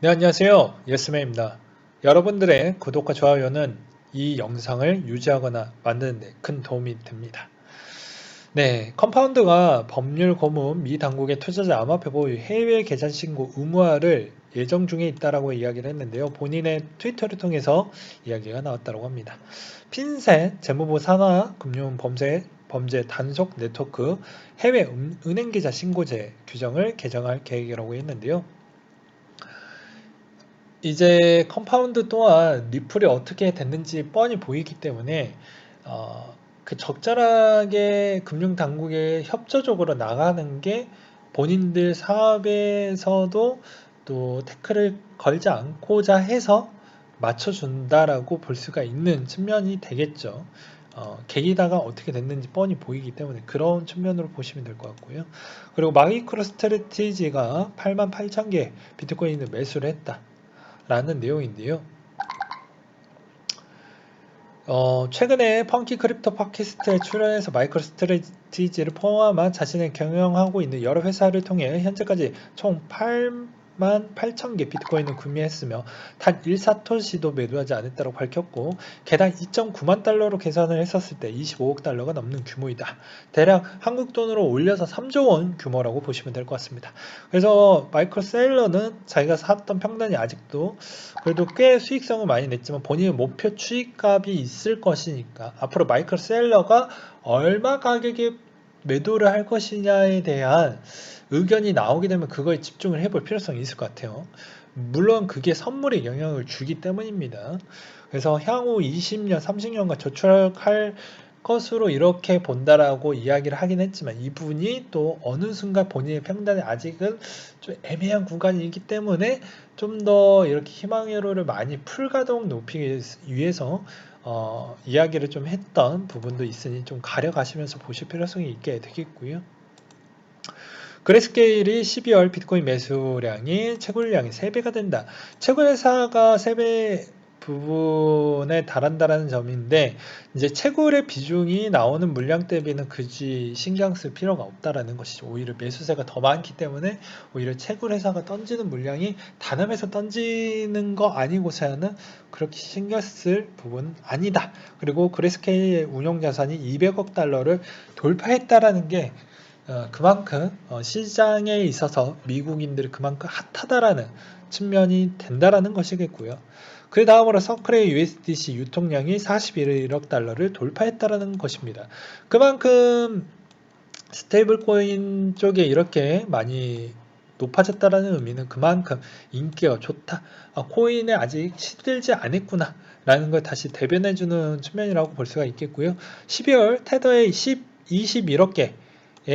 네, 안녕하세요. 예스맨입니다. 여러분들의 구독과 좋아요는 이 영상을 유지하거나 만드는 데 큰 도움이 됩니다. 네, 컴파운드가 법률 고문 미 당국의 투자자 암호화폐 보유 해외 계좌 신고 의무화를 예정 중에 있다라고 이야기를 했는데요. 본인의 트위터를 통해서 이야기가 나왔다고 합니다. 핀셋, 재무부 산하 금융 범죄 단속 네트워크 해외 은행 계좌 신고제 규정을 개정할 계획이라고 했는데요. 이제 컴파운드 또한 리플이 어떻게 됐는지 뻔히 보이기 때문에 그 적절하게 금융당국에 협조적으로 나가는 게 본인들 사업에서도 또 태클을 걸지 않고자 해서 맞춰준다라고 볼 수가 있는 측면이 되겠죠. 계기다가 어떻게 됐는지 뻔히 보이기 때문에 그런 측면으로 보시면 될 것 같고요. 그리고 마이크로 스트레티지가 88,000개 비트코인을 매수를 했다. 라는 내용인데요. 최근에 펑키 크립토 팟캐스트에 출연해서 마이크로 스트레티지를 포함한 자신을 경영하고 있는 여러 회사를 통해 현재까지 총 8만 8천 개 비트코인을 구매했으며 단 1사토시도 매도하지 않았다고 밝혔고 개당 2.9만 달러로 계산을 했었을 때 25억 달러가 넘는 규모이다. 대략 한국 돈으로 올려서 3조 원 규모라고 보시면 될 것 같습니다. 그래서 마이크로 셀러는 자기가 샀던 평단이 아직도 그래도 꽤 수익성을 많이 냈지만 본인의 목표 수익값이 있을 것이니까 앞으로 마이크로 셀러가 얼마 가격에 매도를 할 것이냐에 대한 의견이 나오게 되면 그거에 집중을 해볼 필요성이 있을 것 같아요. 물론 그게 선물에 영향을 주기 때문입니다. 그래서 향후 20년, 30년간 저축할 것으로 이렇게 본다라고 이야기를 하긴 했지만 이분이 또 어느 순간 본인의 평단에 아직은 좀 애매한 구간이기 때문에 좀 더 이렇게 희망회로를 많이 풀가동 높이기 위해서 이야기를 좀 했던 부분도 있으니 좀 가려가시면서 보실 필요성이 있게 되겠고요. 그레스케일이 12월 비트코인 매수량이 채굴량이 3배가 된다. 채굴회사가 3배 부분에 달한다라는 점인데 이제 채굴의 비중이 나오는 물량 대비는 굳이 신경 쓸 필요가 없다라는 것이죠. 오히려 매수세가 더 많기 때문에 오히려 채굴회사가 던지는 물량이 다음에서 던지는 거 아니고서야는 그렇게 신경 쓸 부분 아니다. 그리고 그레스케일 운용 자산이 200억 달러를 돌파했다라는 게 그만큼 시장에 있어서 미국인들이 그만큼 핫하다라는 측면이 된다라는 것이겠고요. 그 다음으로 서클의 USDC 유통량이 41억 달러를 돌파했다라는 것입니다. 그만큼 스테이블 코인 쪽에 이렇게 많이 높아졌다라는 의미는 그만큼 인기가 좋다. 코인에 아직 시들지 않았구나. 라는 걸 다시 대변해주는 측면이라고 볼 수가 있겠고요. 12월 테더의 21억 개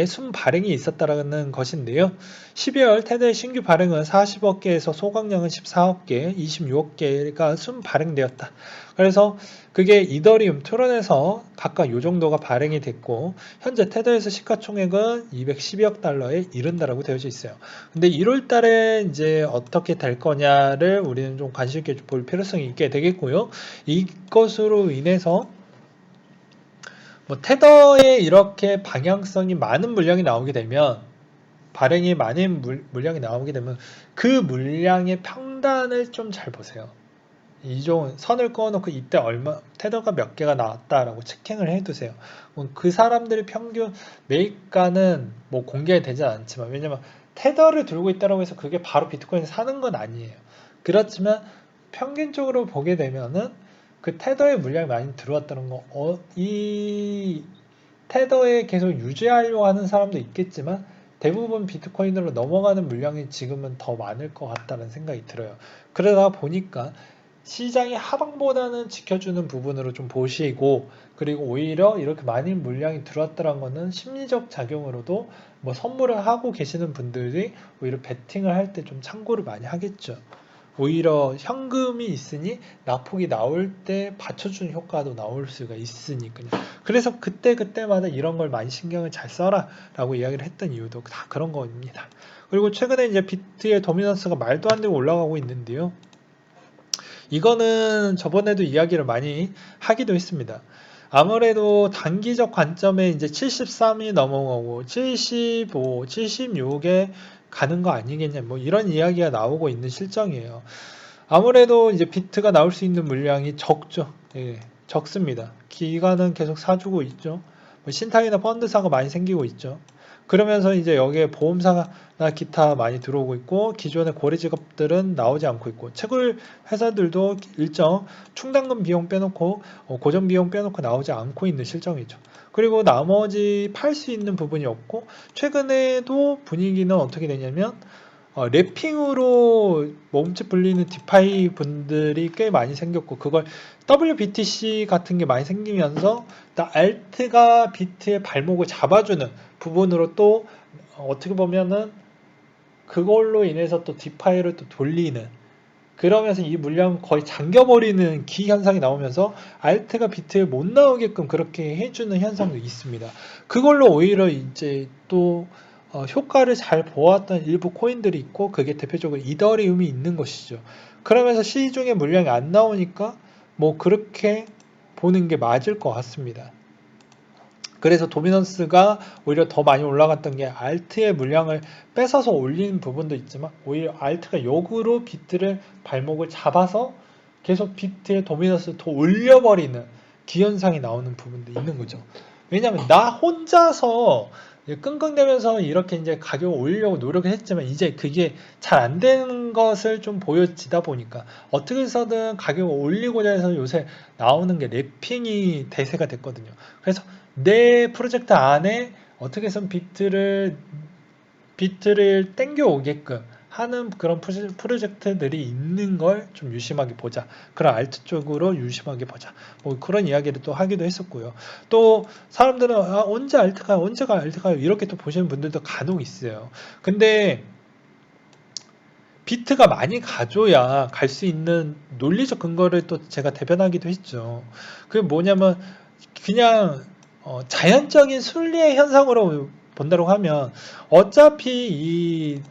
순 발행이 있었다는 것인데요. 12월 테더의 신규 발행은 40억 개에서 소각량은 14억 개, 26억 개가 순 발행되었다. 그래서 그게 이더리움, 트론에서 각각 요 정도가 발행이 됐고 현재 테더에서 시가총액은 212억 달러에 이른다라고 되어져 있어요. 근데 1월 달에 이제 어떻게 될 거냐를 우리는 좀 관심 있게 볼 필요성이 있게 되겠고요. 이것으로 인해서 테더에 이렇게 방향성이 많은 물량이 나오게 되면 발행이 많은 물량이 나오게 되면 그 물량의 평단을 좀 잘 보세요. 이종 선을 그어놓고 이때 얼마 테더가 몇 개가 나왔다라고 체킹을 해두세요. 그 사람들의 평균 매입가는 뭐 공개되지 않지만 왜냐면 테더를 들고 있다고 해서 그게 바로 비트코인 사는 건 아니에요. 그렇지만 평균적으로 보게 되면은 그 테더의 물량이 많이 들어왔다는 거, 이 테더에 계속 유지하려고 하는 사람도 있겠지만 대부분 비트코인으로 넘어가는 물량이 지금은 더 많을 것 같다는 생각이 들어요. 그러다 보니까 시장의 하방보다는 지켜주는 부분으로 좀 보시고 그리고 오히려 이렇게 많은 물량이 들어왔다는 것은 심리적 작용으로도 뭐 선물을 하고 계시는 분들이 오히려 베팅을 할 때 좀 참고를 많이 하겠죠. 오히려 현금이 있으니 낙폭이 나올 때 받쳐주는 효과도 나올 수가 있으니까요. 그래서 그때그때마다 이런 걸 많이 신경을 잘 써라 라고 이야기를 했던 이유도 다 그런 겁니다. 그리고 최근에 이제 비트의 도미넌스가 말도 안 되고 올라가고 있는데요. 이거는 저번에도 이야기를 많이 하기도 했습니다. 아무래도 단기적 관점에 이제 73이 넘어가고 75, 76에 가는 거 아니겠냐, 뭐 이런 이야기가 나오고 있는 실정이에요. 아무래도 이제 비트가 나올 수 있는 물량이 적죠. 예, 적습니다. 기관은 계속 사주고 있죠. 뭐 신탁이나 펀드사가 많이 생기고 있죠. 그러면서 이제 여기에 보험사나 기타 많이 들어오고 있고, 기존의 고래 직업들은 나오지 않고 있고, 채굴 회사들도 일정 충당금 비용 빼놓고 고정 비용 빼놓고 나오지 않고 있는 실정이죠. 그리고 나머지 팔 수 있는 부분이 없고, 최근에도 분위기는 어떻게 되냐면 랩핑으로 몸집 불리는 디파이 분들이 꽤 많이 생겼고, 그걸 WBTC 같은 게 많이 생기면서 알트가 비트의 발목을 잡아주는 부분으로 또 어떻게 보면은 그걸로 인해서 또 디파이를 또 돌리는, 그러면서 이 물량 거의 잠겨버리는 기현상이 나오면서 알트가 비트에 못 나오게끔 그렇게 해주는 현상도 있습니다. 그걸로 오히려 이제 또 효과를 잘 보았던 일부 코인들이 있고, 그게 대표적으로 이더리움이 있는 것이죠. 그러면서 시중에 물량이 안 나오니까 뭐 그렇게 보는 게 맞을 것 같습니다. 그래서 도미넌스가 오히려 더 많이 올라갔던 게 알트의 물량을 뺏어서 올리는 부분도 있지만, 오히려 알트가 역으로 비트를 발목을 잡아서 계속 비트의 도미넌스를 더 올려버리는 기현상이 나오는 부분도 있는 거죠. 왜냐하면 나 혼자서 끙끙대면서 이렇게 이제 가격을 올리려고 노력을 했지만, 이제 그게 잘 안 되는 것을 좀 보여지다 보니까 어떻게 해서든 가격을 올리고자 해서 요새 나오는 게 랩핑이 대세가 됐거든요. 그래서 내 프로젝트 안에 어떻게 해서든 비트를 땡겨 오게끔 하는 그런 프로젝트들이 있는 걸 좀 유심하게 보자. 그런 알트 쪽으로 유심하게 보자. 뭐 그런 이야기를 또 하기도 했었고요. 또 사람들은 언제 알트가요? 언제가 알트가요? 이렇게 또 보시는 분들도 간혹 있어요. 근데 비트가 많이 가줘야 갈 수 있는 논리적 근거를 또 제가 대변하기도 했죠. 그게 뭐냐면 그냥 자연적인 순리의 현상으로 본다고 하면, 어차피 이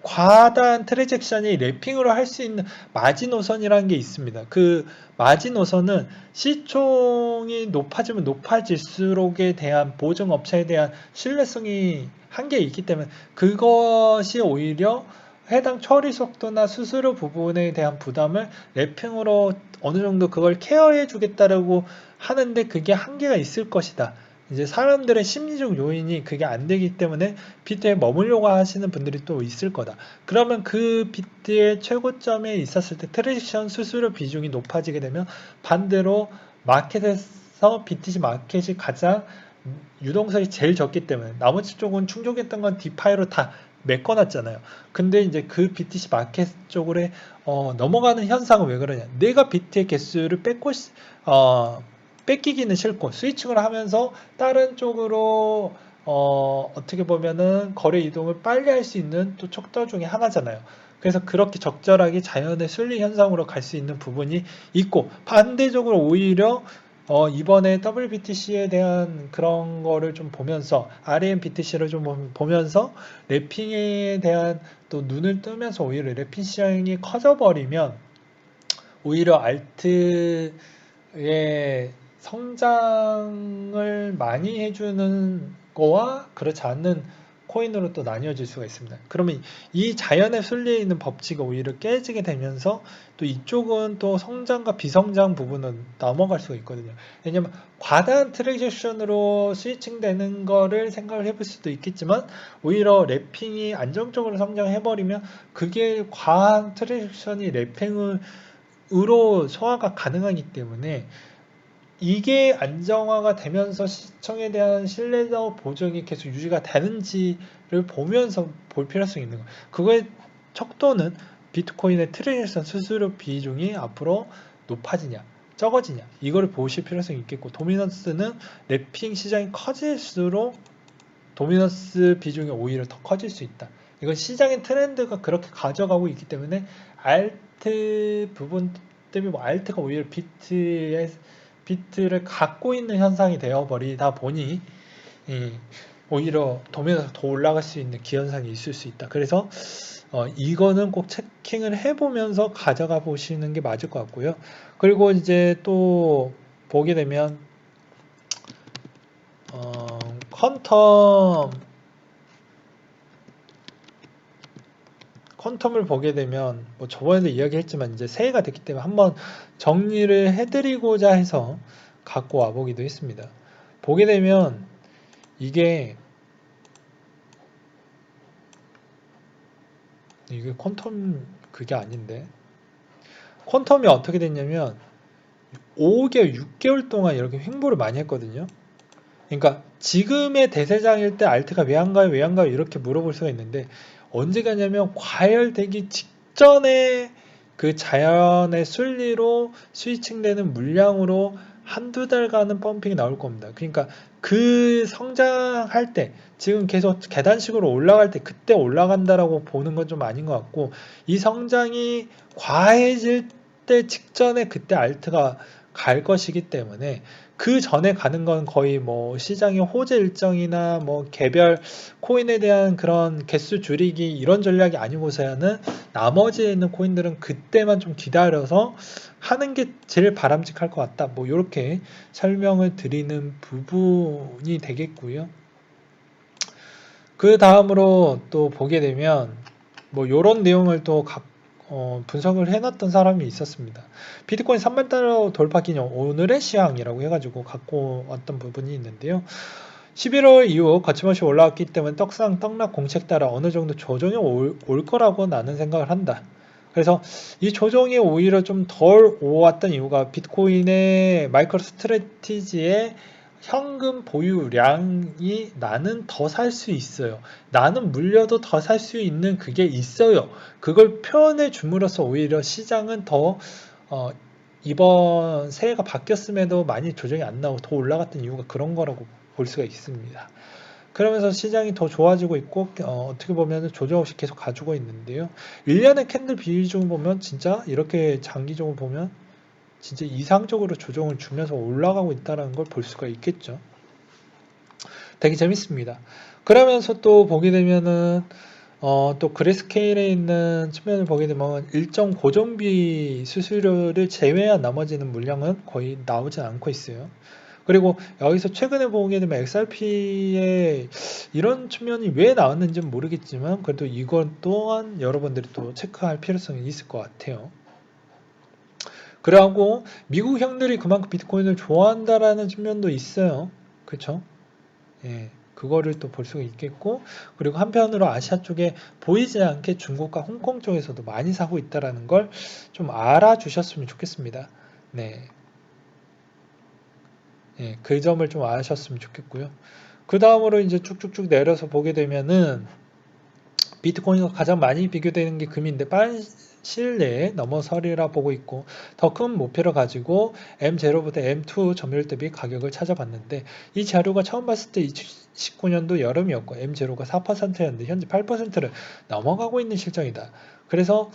과다한 트랜잭션이 랩핑으로 할 수 있는 마지노선이라는 게 있습니다. 그 마지노선은 시총이 높아지면 높아질수록에 대한 보증업체에 대한 신뢰성이 한계 있기 때문에, 그것이 오히려 해당 처리 속도나 수수료 부분에 대한 부담을 랩핑으로 어느 정도 그걸 케어해 주겠다라고 하는데, 그게 한계가 있을 것이다. 이제 사람들의 심리적 요인이 그게 안 되기 때문에 비트에 머물려고 하시는 분들이 또 있을 거다. 그러면 그 비트의 최고점에 있었을 때 트랜지션 수수료 비중이 높아지게 되면, 반대로 마켓에서 BTC 마켓이 가장 유동성이 제일 적기 때문에, 나머지 쪽은 충족했던 건 디파이로 다 메꿔놨잖아요. 근데 이제 그 BTC 마켓 쪽으로 넘어가는 현상은 왜 그러냐? 내가 비트의 개수를 뺏기기는 싫고 스위칭을 하면서 다른 쪽으로 어떻게 보면은 거래 이동을 빨리 할 수 있는 또 척도 중에 하나잖아요. 그래서 그렇게 적절하게 자연의 순리 현상으로 갈 수 있는 부분이 있고, 반대적으로 오히려 이번에 WBTC에 대한 그런 거를 좀 보면서, RMBTC를 좀 보면서 래핑에 대한 또 눈을 뜨면서 오히려 래핑 시장이 커져버리면, 오히려 알트의 성장을 많이 해주는 거와 그렇지 않는 코인으로 또 나뉘어질 수가 있습니다. 그러면 이 자연의 순리에 있는 법칙이 오히려 깨지게 되면서, 또 이쪽은 또 성장과 비성장 부분은 넘어갈 수가 있거든요. 왜냐면 과다한 트랜잭션으로 스위칭 되는 거를 생각을 해볼 수도 있겠지만, 오히려 랩핑이 안정적으로 성장해버리면 그게 과한 트랜잭션이 랩핑으로 소화가 가능하기 때문에, 이게 안정화가 되면서 시청에 대한 신뢰도 보증이 계속 유지가 되는지를 보면서 볼 필요성이 있는 거예요. 그거의 척도는 비트코인의 트랜잭션 수수료 비중이 앞으로 높아지냐 적어지냐, 이거를 보실 필요성이 있겠고, 도미넌스는 랩핑 시장이 커질수록 도미넌스 비중이 오히려 더 커질 수 있다. 이건 시장의 트렌드가 그렇게 가져가고 있기 때문에, 알트 부분 때문에 알트가 오히려 비트를 갖고 있는 현상이 되어버리다 보니, 오히려 도면에서 더 올라갈 수 있는 기현상이 있을 수 있다. 그래서 이거는 꼭 체킹을 해보면서 가져가 보시는 게 맞을 것 같고요. 그리고 이제 또 보게 되면 퀀텀 퀀텀을 보게 되면 뭐 저번에도 이야기했지만 이제 새해가 됐기 때문에 한번 정리를 해드리고자 해서 갖고 와보기도 했습니다. 보게 되면 이게 퀀텀 그게 아닌데 퀀텀이 어떻게 됐냐면 5개월, 6개월 동안 이렇게 횡보를 많이 했거든요. 그러니까 지금의 대세장일 때 알트가 왜 안 가요? 왜 안 가요? 이렇게 물어볼 수가 있는데 언제 가냐면 과열되기 직전에 그 자연의 순리로 스위칭되는 물량으로 한두 달간은 펌핑이 나올 겁니다. 그러니까 그 성장할 때 지금 계속 계단식으로 올라갈 때 그때 올라간다라고 보는 건 좀 아닌 것 같고 이 성장이 과해질 때 직전에 그때 알트가 갈 것이기 때문에 그 전에 가는 건 거의 뭐 시장의 호재 일정이나 뭐 개별 코인에 대한 그런 개수 줄이기 이런 전략이 아니고서야는 나머지에 있는 코인들은 그때만 좀 기다려서 하는 게 제일 바람직할 것 같다. 뭐 이렇게 설명을 드리는 부분이 되겠고요. 그 다음으로 또 보게 되면 뭐 이런 내용을 또 분석을 해놨던 사람이 있었습니다. 비트코인 3만 달러 돌파 기념 오늘의 시황이라고 해가지고 갖고 왔던 부분이 있는데요. 11월 이후 거침없이 올라왔기 때문에 떡상 떡락 공책 따라 어느 정도 조정이 올 거라고 나는 생각을 한다. 그래서 이 조정이 오히려 좀 덜 오왔던 이유가 비트코인의 마이크로 스트래티지의 현금 보유량이 나는 더 살 수 있어요. 나는 물려도 더 살 수 있는 그게 있어요. 그걸 표현해 줌으로써 오히려 시장은 더 이번 새해가 바뀌었음에도 많이 조정이 안 나오고 더 올라갔던 이유가 그런 거라고 볼 수가 있습니다. 그러면서 시장이 더 좋아지고 있고 어떻게 보면 조정 없이 계속 가지고 있는데요. 1년의 캔들 비중을 보면 진짜 이렇게 장기적으로 보면 진짜 이상적으로 조정을 주면서 올라가고 있다는 걸 볼 수가 있겠죠. 되게 재밌습니다. 그러면서 또 보게 되면은 또 그레스케일에 있는 측면을 보게 되면 일정 고정비 수수료를 제외한 나머지는 물량은 거의 나오지 않고 있어요. 그리고 여기서 최근에 보게 되면 XRP에 이런 측면이 왜 나왔는지는 모르겠지만 그래도 이건 또한 여러분들이 또 체크할 필요성이 있을 것 같아요. 그러고 미국 형들이 그만큼 비트코인을 좋아한다라는 측면도 있어요. 그렇죠? 예, 그거를 또 볼 수가 있겠고 그리고 한편으로 아시아 쪽에 보이지 않게 중국과 홍콩 쪽에서도 많이 사고 있다라는 걸 좀 알아주셨으면 좋겠습니다. 네, 예, 그 점을 좀 아셨으면 좋겠고요. 그 다음으로 이제 쭉쭉쭉 내려서 보게 되면은 비트코인과 가장 많이 비교되는 게 금인데 빠른 시일 내에 넘어서리라 보고 있고 더 큰 목표를 가지고 M0부터 M2 점유율 대비 가격을 찾아봤는데 이 자료가 처음 봤을 때 2019년도 여름이었고 M0가 4%였는데 현재 8%를 넘어가고 있는 실정이다. 그래서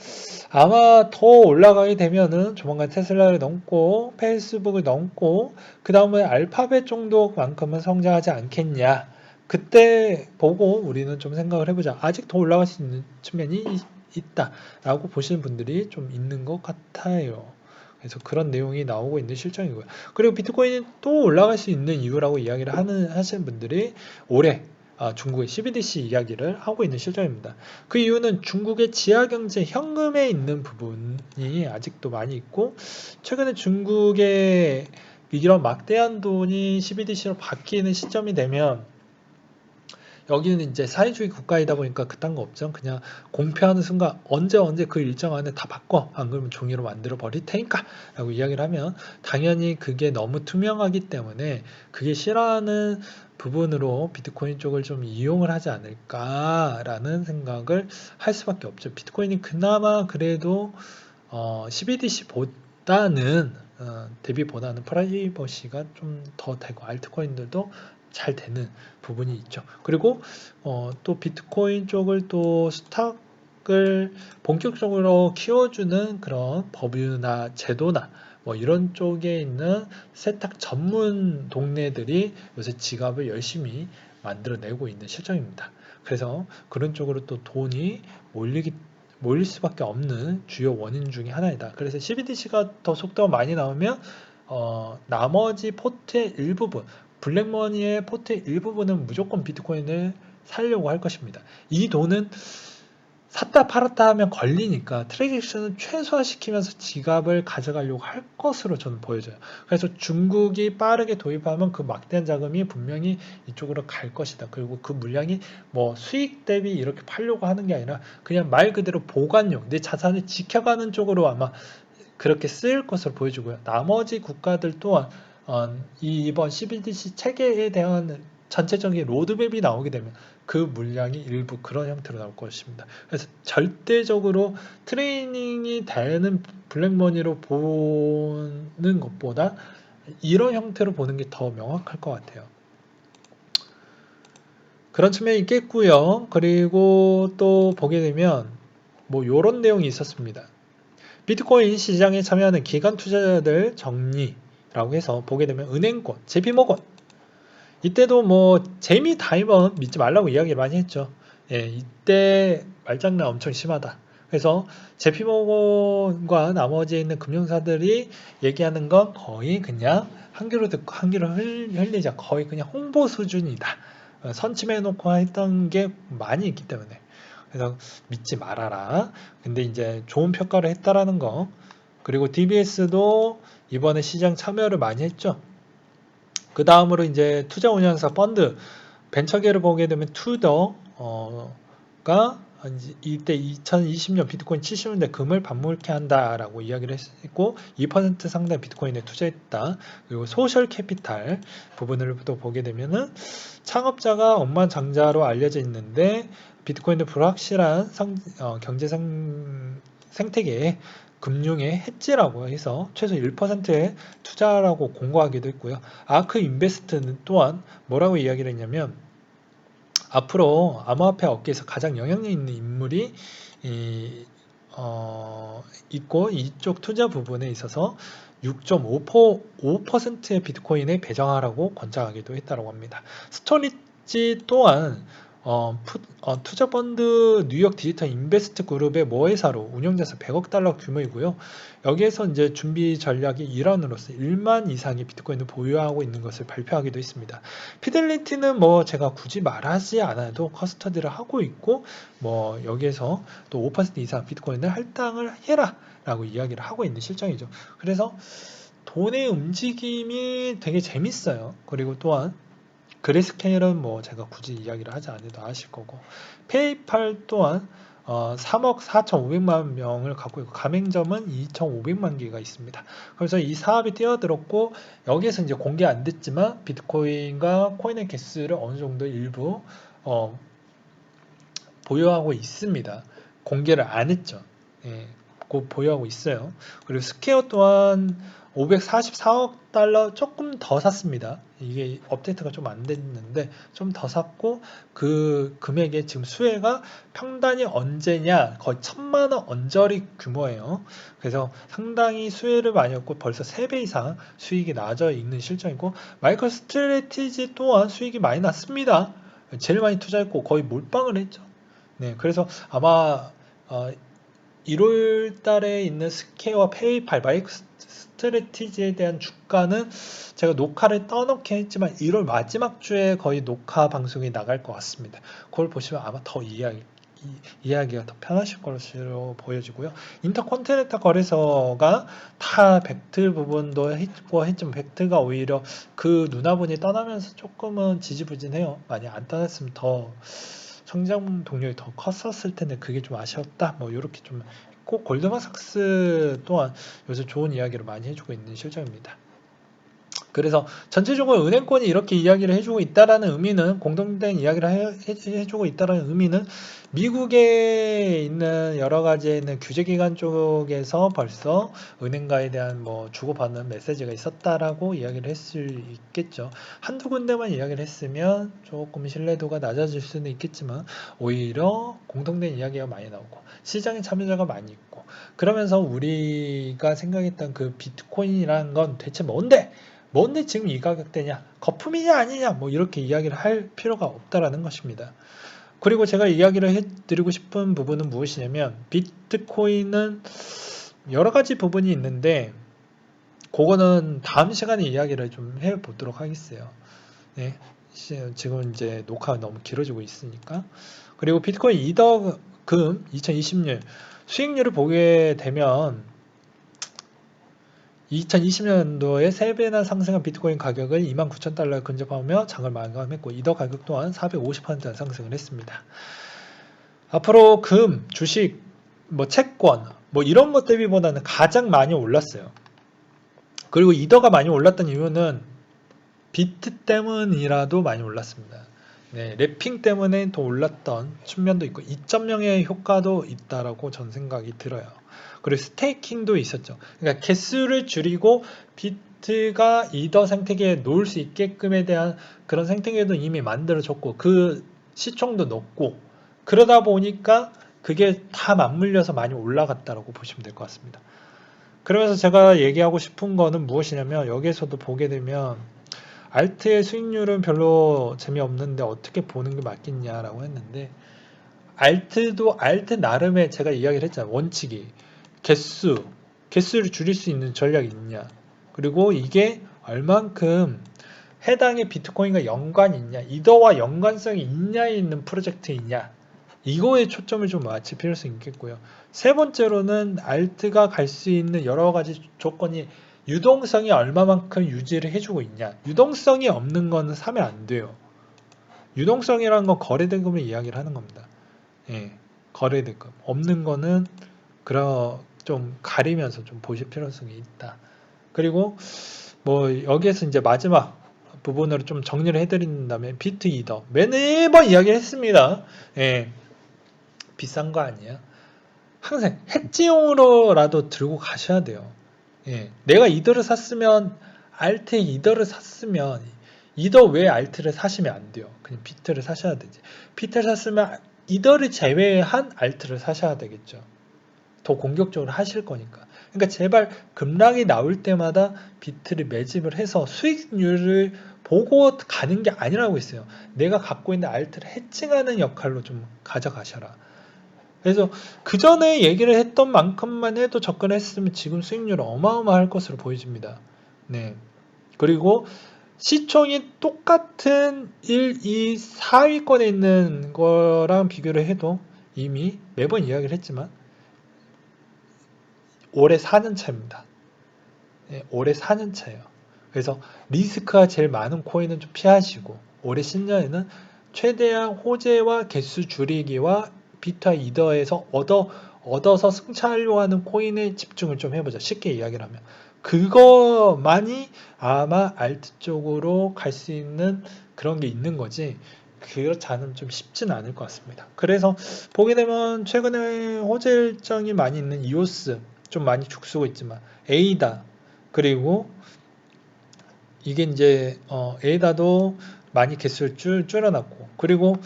아마 더 올라가게 되면은 조만간 테슬라를 넘고 페이스북을 넘고 그 다음에 알파벳 정도만큼은 성장하지 않겠냐. 그때 보고 우리는 좀 생각을 해보자. 아직 더 올라갈 수 있는 측면이 있다라고 보시는 분들이 좀 있는 것 같아요. 그래서 그런 내용이 나오고 있는 실정이고요. 그리고 비트코인이 또 올라갈 수 있는 이유라고 이야기를 하시는 분들이 올해 중국의 CBDC 이야기를 하고 있는 실정입니다. 그 이유는 중국의 지하경제 현금에 있는 부분이 아직도 많이 있고 최근에 중국의 이런 막대한 돈이 CBDC로 바뀌는 시점이 되면 여기는 이제 사회주의 국가이다 보니까 그딴 거 없죠. 그냥 공표하는 순간 언제 그 일정 안에 다 바꿔. 안 그러면 종이로 만들어 버릴 테니까 라고 이야기를 하면 당연히 그게 너무 투명하기 때문에 그게 싫어하는 부분으로 비트코인 쪽을 좀 이용을 하지 않을까라는 생각을 할 수밖에 없죠. 비트코인이 그나마 그래도 CBDC보다는 대비보다는 프라이버시가 좀 더 되고 알트코인들도 잘 되는 부분이 있죠. 그리고 또 비트코인 쪽을 또 스탁을 본격적으로 키워주는 그런 법유나 제도나 뭐 이런 쪽에 있는 세탁 전문 동네들이 요새 지갑을 열심히 만들어내고 있는 실정입니다. 그래서 그런 쪽으로 또 돈이 몰릴 수밖에 없는 주요 원인 중에 하나이다. 그래서 CBDC가 더 속도가 많이 나오면 나머지 포트의 일부분 블랙머니의 포트의 일부분은 무조건 비트코인을 살려고 할 것입니다. 이 돈은 샀다 팔았다 하면 걸리니까 트랜잭션을 최소화시키면서 지갑을 가져가려고 할 것으로 저는 보여져요. 그래서 중국이 빠르게 도입하면 그 막대한 자금이 분명히 이쪽으로 갈 것이다. 그리고 그 물량이 뭐 수익 대비 이렇게 팔려고 하는 게 아니라 그냥 말 그대로 보관용, 내 자산을 지켜가는 쪽으로 아마 그렇게 쓰일 것으로 보여지고요. 나머지 국가들 또한 이번 CBDC 체계에 대한 전체적인 로드맵이 나오게 되면 그 물량이 일부 그런 형태로 나올 것입니다. 그래서 절대적으로 트레이닝이 되는 블랙머니로 보는 것보다 이런 형태로 보는 게 더 명확할 것 같아요. 그런 측면이 있겠고요. 그리고 또 보게 되면 뭐 이런 내용이 있었습니다. 비트코인 시장에 참여하는 기관 투자자들 정리라고 해서 보게 되면 은행권, JP모건 이때도 뭐 재미 다이먼 믿지 말라고 이야기를 많이 했죠. 예, 이때 말장난 엄청 심하다. 그래서 JP모건과 나머지 있는 금융사들이 얘기하는 건 거의 그냥 한 귀로 듣고 한 귀로 흘리자 거의 그냥 홍보 수준이다. 선침해놓고 했던 게 많이 있기 때문에 그래서 믿지 말아라. 근데 이제 좋은 평가를 했다라는 거. 그리고 DBS도 이번에 시장 참여를 많이 했죠. 그 다음으로 이제 투자 운용사 펀드 벤처계를 보게 되면 투더가 이때 2020년 비트코인 70년대 금을 반복케 한다라고 이야기를 했고 2% 상당 비트코인에 투자했다. 그리고 소셜 캐피탈 부분을 또 보게 되면은 창업자가 억만장자로 알려져 있는데 비트코인은 불확실한 경제 생태계에 금융의 해지라고 해서 최소 1%의 투자라고 공고하기도 했고요. 아크 인베스트는 또한 뭐라고 이야기를 했냐면 앞으로 암호화폐 업계에서 가장 영향력 있는 인물이 있고 이쪽 투자 부분에 있어서 6.5%의 비트코인에 배정하라고 권장하기도 했다고 합니다. 스토리지 또한 투자펀드 뉴욕 디지털 인베스트 그룹의 모회사로 운용자산 100억 달러 규모이고요. 여기에서 이제 준비 전략의 일환으로서 1만 이상의 비트코인을 보유하고 있는 것을 발표하기도 했습니다. 피델리티는 뭐 제가 굳이 말하지 않아도 커스터디를 하고 있고 뭐 여기에서 또 5% 이상 비트코인을 할당을 해라 라고 이야기를 하고 있는 실정이죠. 그래서 돈의 움직임이 되게 재밌어요. 그리고 또한 그레스케일은 뭐 제가 굳이 이야기를 하지 않아도 아실 거고 페이팔 또한 3억 4,500만 명을 갖고 있고 가맹점은 2,500만 개가 있습니다. 그래서 이 사업이 뛰어들었고 여기에서 이제 공개 안 됐지만 비트코인과 코인의 개수를 어느 정도 일부 보유하고 있습니다. 공개를 안 했죠. 예, 곧 보유하고 있어요. 그리고 스퀘어 또한 544억 달러 조금 더 샀습니다. 이게 업데이트가 좀 안 됐는데 좀 더 샀고 그 금액의 지금 수혜가 평단이 언제냐 거의 1,000만원 언저리 규모예요. 그래서 상당히 수혜를 많이 얻고 벌써 3배 이상 수익이 나져 있는 실정이고 마이크로 스트래티지 또한 수익이 많이 났습니다. 제일 많이 투자했고 거의 몰빵을 했죠. 네, 그래서 아마 1월 달에 있는 스퀘어와 페이팔, 마이크 스트래티지에 대한 주가는 제가 녹화를 떠놓긴 했지만 1월 마지막 주에 거의 녹화 방송이 나갈 것 같습니다. 그걸 보시면 아마 더 이해하기가 더 편하실 것으로 보여지고요. 인터컨티넨탈 거래소가 타 벡트 부분도 했고 했지만 벡트가 오히려 그 누나분이 떠나면서 조금은 지지부진해요. 많이 안 떠났으면 더 성장 동력이 더 컸었을 텐데 그게 좀 아쉬웠다. 뭐 이렇게 좀 꼭 골드만삭스 또한 요새 좋은 이야기를 많이 해주고 있는 실정입니다. 그래서 전체적으로 은행권이 이렇게 이야기를 해주고 있다라는 의미는 공동된 이야기를 해주고 있다라는 의미는 미국에 있는 여러 가지에 있는 규제기관 쪽에서 벌써 은행가에 대한 뭐 주고받는 메시지가 있었다라고 이야기를 했을 있겠죠. 한두 군데만 이야기를 했으면 조금 신뢰도가 낮아질 수는 있겠지만 오히려 공동된 이야기가 많이 나오고 시장에 참여자가 많이 있고 그러면서 우리가 생각했던 그 비트코인이라는 건 대체 뭔데 지금 이 가격대냐 거품이냐 아니냐 뭐 이렇게 이야기를 할 필요가 없다라는 것입니다. 그리고 제가 이야기를 해드리고 싶은 부분은 무엇이냐면 비트코인은 여러 가지 부분이 있는데 그거는 다음 시간에 이야기를 좀 해보도록 하겠어요. 네, 지금 이제 녹화가 너무 길어지고 있으니까. 그리고 비트코인 이더 금 2020년 수익률을 보게 되면 2020년도에 3배나 상승한 비트코인 가격을 29,000달러에 근접하며 장을 마감했고 이더 가격 또한 450% 상승을 했습니다. 앞으로 금, 주식, 채권 이런 것 대비보다는 가장 많이 올랐어요. 그리고 이더가 많이 올랐던 이유는 비트 때문이라도 많이 올랐습니다. 네, 랩핑 때문에 더 올랐던 측면도 있고 2.0의 효과도 있다라고 전 생각이 들어요. 그리고 스테이킹도 있었죠. 그러니까 개수를 줄이고 비트가 이더 생태계에 놓을 수 있게끔에 대한 그런 생태계도 이미 만들어졌고 그 시총도 높고 그러다 보니까 그게 다 맞물려서 많이 올라갔다라고 보시면 될 것 같습니다. 그러면서 제가 얘기하고 싶은 거는 무엇이냐면 여기에서도 보게 되면 알트의 수익률은 별로 재미없는데 어떻게 보는 게 맞겠냐라고 했는데 알트도 알트 나름의 제가 이야기를 했잖아요. 원칙이 개수를 줄일 수 있는 전략이 있냐 그리고 이게 얼만큼 해당의 비트코인과 연관이 있냐 이더와 연관성이 있냐에 있는 프로젝트이냐 이거에 초점을 좀 맞출 필요성이 있겠고요. 세 번째로는 알트가 갈 수 있는 여러 가지 조건이 유동성이 얼마만큼 유지를 해주고 있냐. 유동성이 없는 거는 사면 안 돼요. 유동성이라는 건 거래대금을 이야기를 하는 겁니다. 예, 거래대금. 없는 거는 좀 가리면서 좀 보실 필요성이 있다. 그리고 여기에서 이제 마지막 부분으로 좀 정리를 해드린다면 비트 이더 매번 이야기했습니다. 예, 비싼 거 아니야? 항상 해지용으로라도 들고 가셔야 돼요. 예, 내가 이더를 샀으면 알트에 이더를 샀으면 이더 외에 알트를 사시면 안 돼요. 그냥 비트를 사셔야 되지. 비트를 샀으면 이더를 제외한 알트를 사셔야 되겠죠. 더 공격적으로 하실 거니까. 그러니까 제발 급락이 나올 때마다 비트를 매집을 해서 수익률을 보고 가는 게 아니라고 했어요. 내가 갖고 있는 알트를 해칭하는 역할로 좀 가져가셔라. 그래서 그 전에 얘기를 했던 만큼만 해도 접근했으면 지금 수익률은 어마어마할 것으로 보여집니다. 네. 그리고 시총이 똑같은 1, 2, 4위권에 있는 거랑 비교를 해도 이미 매번 이야기를 했지만 올해 4년 차입니다. 네, 올해 4년 차예요. 그래서 리스크가 제일 많은 코인은 좀 피하시고 올해 신년에는 최대한 호재와 개수 줄이기와 비타 이더에서 얻어서 승차하려고 하는 코인에 집중을 좀 해보자. 쉽게 이야기를 하면. 그거만이 아마 알트 쪽으로 갈 수 있는 그런 게 있는 거지. 그렇지 않으면 좀 쉽지는 않을 것 같습니다. 그래서 보게 되면 최근에 호재 일정이 많이 있는 이오스 좀 많이 죽쓰고 있지만 에이다 그리고 이게 이제 에이다도 많이 개수를 줄여놨고 그리고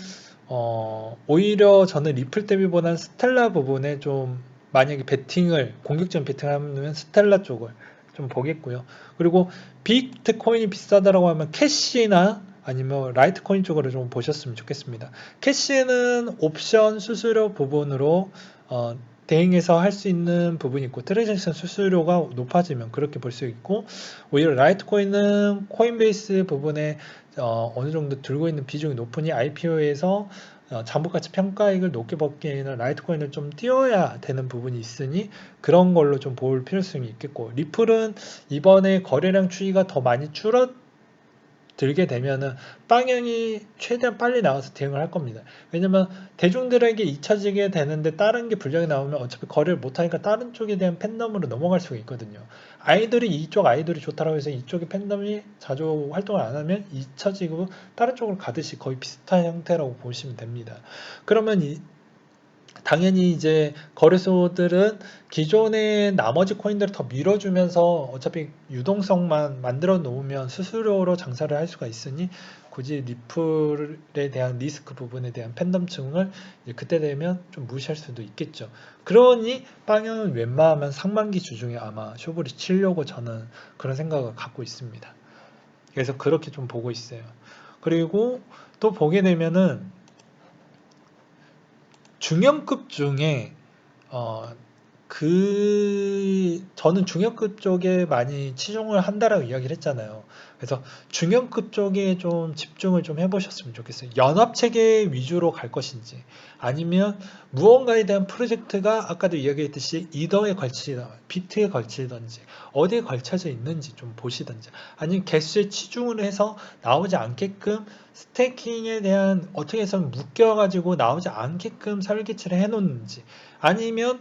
오히려 저는 리플 대비보다는 스텔라 부분에 좀 만약에 공격적인 베팅을 하면 스텔라 쪽을 좀 보겠고요. 그리고 비트코인이 비싸다라고 하면 캐시나 아니면 라이트코인 쪽으로 좀 보셨으면 좋겠습니다. 캐시는 옵션 수수료 부분으로 대행해서 할 수 있는 부분이 있고 트랜잭션 수수료가 높아지면 그렇게 볼 수 있고 오히려 라이트코인은 코인베이스 부분에 어느 정도 들고 있는 비중이 높으니 IPO에서 장부가치 평가액을 높게 받기에는 라이트코인을 좀 띄워야 되는 부분이 있으니 그런 걸로 좀 볼 필요성이 있겠고 리플은 이번에 거래량 추이가 더 많이 들게 되면은 방향이 최대한 빨리 나와서 대응을 할 겁니다. 왜냐면 대중들에게 잊혀지게 되는데 다른 게 불량이 나오면 어차피 거래를 못하니까 다른 쪽에 대한 팬덤으로 넘어갈 수가 있거든요. 이쪽 아이돌이 좋다라고 해서 이쪽의 팬덤이 자주 활동을 안 하면 잊혀지고 다른 쪽으로 가듯이 거의 비슷한 형태라고 보시면 됩니다. 그러면 당연히 이제 거래소들은 기존의 나머지 코인들을 더 밀어주면서 어차피 유동성만 만들어 놓으면 수수료로 장사를 할 수가 있으니 굳이 리플에 대한 리스크 부분에 대한 팬덤층을 그때 되면 좀 무시할 수도 있겠죠. 그러니 방향은 웬만하면 상반기 주중에 아마 쇼부를 치려고 저는 그런 생각을 갖고 있습니다. 그래서 그렇게 좀 보고 있어요. 그리고 또 보게 되면은 중형급 중에 그 저는 중형급 쪽에 많이 치중을 한다라고 이야기를 했잖아요. 그래서 중형급 쪽에 좀 집중을 좀 해보셨으면 좋겠어요. 연합체계 위주로 갈 것인지, 아니면 무언가에 대한 프로젝트가 아까도 이야기했듯이 이더에 걸치든 비트에 걸치든지 어디에 걸쳐져 있는지 좀 보시든지, 아니면 개수에 치중을 해서 나오지 않게끔 스태킹에 대한 어떻게 해서는 묶여가지고 나오지 않게끔 설계치를 해놓는지, 아니면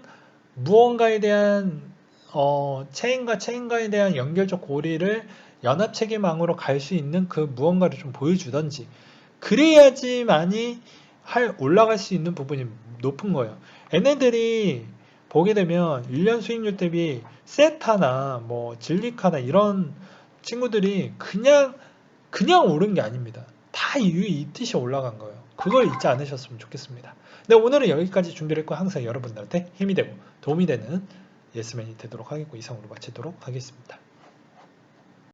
무언가에 대한 체인과 체인과에 대한 연결적 고리를 연합체계망으로 갈 수 있는 그 무언가를 좀 보여주던지, 그래야지만이 올라갈 수 있는 부분이 높은 거예요. 얘네들이 보게 되면 1년 수익률 대비 세타나 뭐 진리카나 이런 친구들이 그냥 오른 게 아닙니다. 다 이유 있듯이 올라간 거예요. 그걸 잊지 않으셨으면 좋겠습니다. 네, 오늘은 여기까지 준비를 했고, 항상 여러분들한테 힘이 되고 도움이 되는 예스맨이 되도록 하겠고, 이상으로 마치도록 하겠습니다.